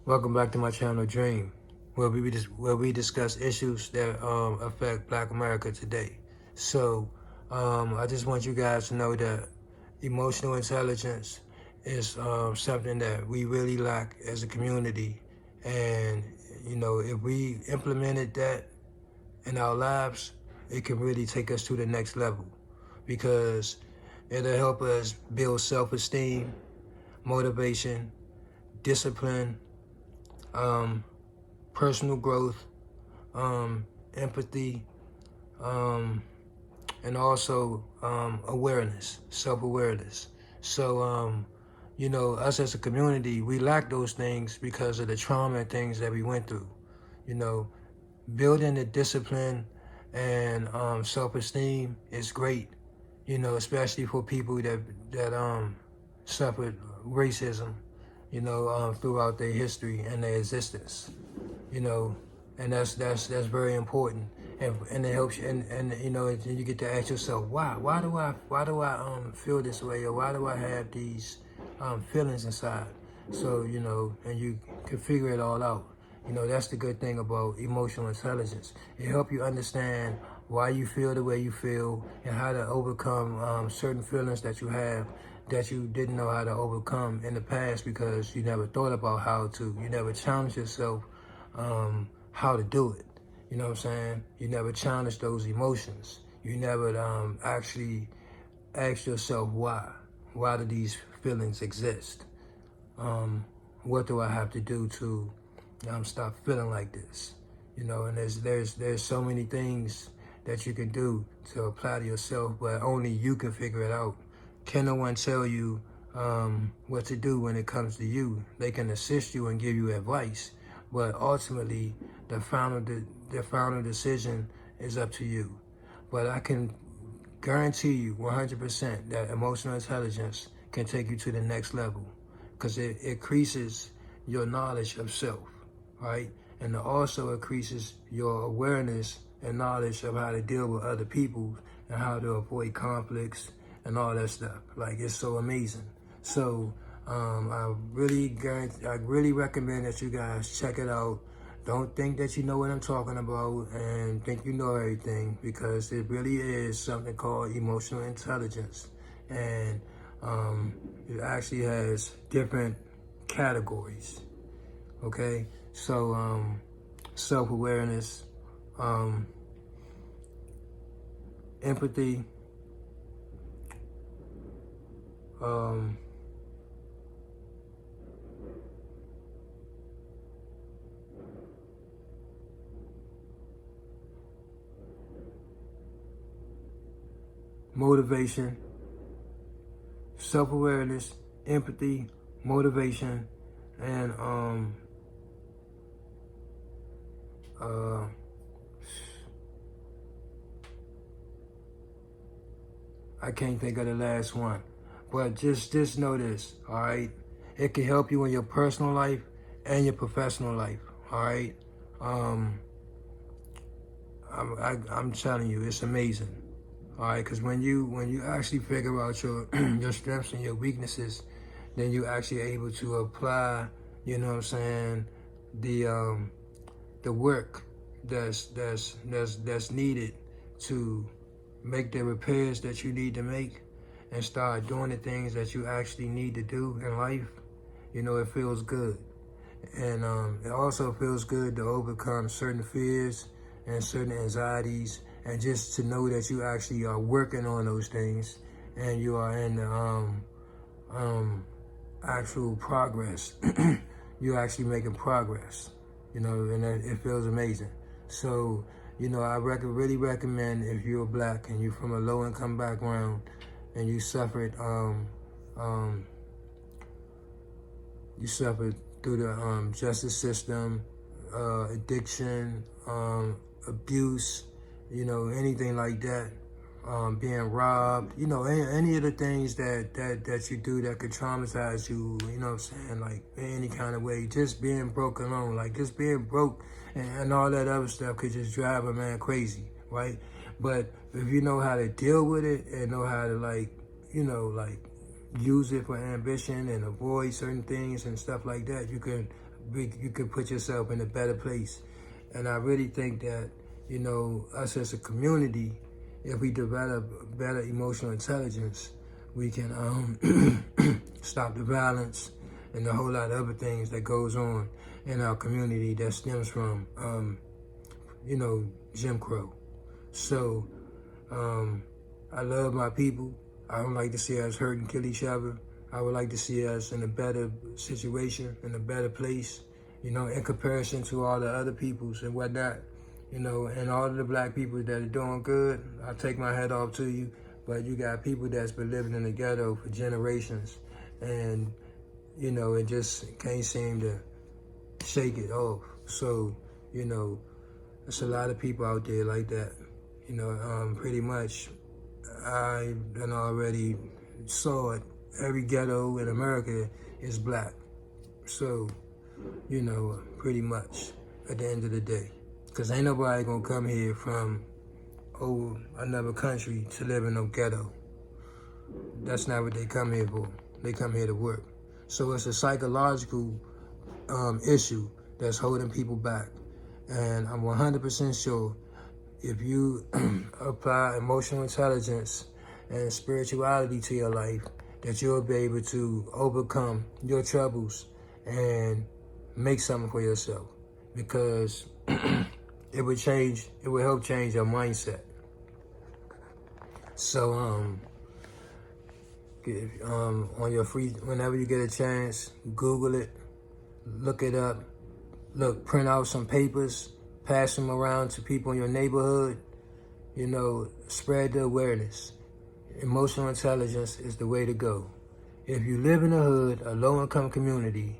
Welcome back to my channel, Dream, where we discuss issues that affect Black America today. So, I just want you guys to know that emotional intelligence is something that we really lack as a community, and if we implemented that in our lives, it can really take us to the next level because it'll help us build self-esteem, motivation, discipline, um, personal growth, empathy, um, and also awareness, self-awareness. So, us as a community, we lack those things because of the trauma and things that we went through. You know, building the discipline and self-esteem is great. Especially for people that suffered racism. Throughout their history and their existence. you know, and that's very important, and it helps you, and and you get to ask yourself, why do I feel this way, or why do I have these feelings inside? So and you can figure it all out. That's the good thing about emotional intelligence. It helps you understand why you feel the way you feel and how to overcome certain feelings that you have that you didn't know how to overcome in the past because you never thought about how to. You never challenged yourself how to do it. You know what I'm saying? You never challenged those emotions. You never actually asked yourself why. Why do these feelings exist? What do I have to do to stop feeling like this? And there's so many things that you can do to apply to yourself, but only you can figure it out. Can no one tell you what to do when it comes to you? They can assist you and give you advice, but ultimately the final decision is up to you. But I can guarantee you 100% that emotional intelligence can take you to the next level because it increases your knowledge of self, right? And it also increases your awareness and knowledge of how to deal with other people and how to avoid conflicts and all that stuff. Like, it's so amazing. So I really recommend that you guys check it out. Don't think that you know what I'm talking about and think you know everything, because it really is something called emotional intelligence. And it actually has different categories, okay? So self-awareness, empathy, motivation, self-awareness, empathy, motivation, and I can't think of the last one. But just know this, all right? It can help you in your personal life and your professional life, all right? I'm telling you, it's amazing, all right? Because when you actually figure out your your strengths and your weaknesses, then you actually able to apply, you know what I'm saying, the work that's needed to make the repairs that you need to make and start doing the things that you actually need to do in life. It feels good. And it also feels good to overcome certain fears and certain anxieties, and just to know that you actually are working on those things and you are in the actual progress. You're actually making progress, and it feels amazing. So, I really recommend, if you're black and you're from a low-income background and you suffered through the justice system, addiction, abuse, anything like that, being robbed, any of the things that you do that could traumatize you, you know what I'm saying, like any kind of way, just being broke alone, like just being broke and all that other stuff could just drive a man crazy, right? But if you know how to deal with it and know how to like use it for ambition and avoid certain things and stuff like that, you can you could put yourself in a better place. And I really think that, you know, us as a community, if we develop better emotional intelligence, we can stop the violence and a whole lot of other things that goes on in our community that stems from, you know, Jim Crow. So I love my people. I don't like to see us hurt and kill each other. I would like to see us in a better situation, in a better place, you know, in comparison to all the other peoples and whatnot, you know, and all of the black people that are doing good. I take my hat off to you, but you got people that's been living in the ghetto for generations, and, you know, it just can't seem to shake it off. So, you know, there's a lot of people out there like that. You know, pretty much I done already saw it. Every ghetto in America is black. So, you know, pretty much at the end of the day. Because ain't nobody gonna come here from another country to live in no ghetto. That's not what they come here for. They come here to work. So it's a psychological issue that's holding people back. And I'm 100% sure if you apply emotional intelligence and spirituality to your life, that you'll be able to overcome your troubles and make something for yourself, because it would help change your mindset. So on your free, whenever you get a chance, Google it, look it up, print out some papers, pass them around to people in your neighborhood, you know, spread the awareness. Emotional intelligence is the way to go. If you live in a hood, a low-income community,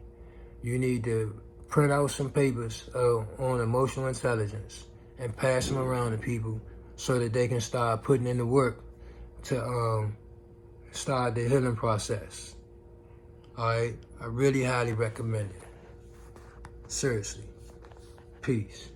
you need to print out some papers on emotional intelligence and pass them around to people so that they can start putting in the work to start the healing process. All right? I really highly recommend it. Seriously. Peace.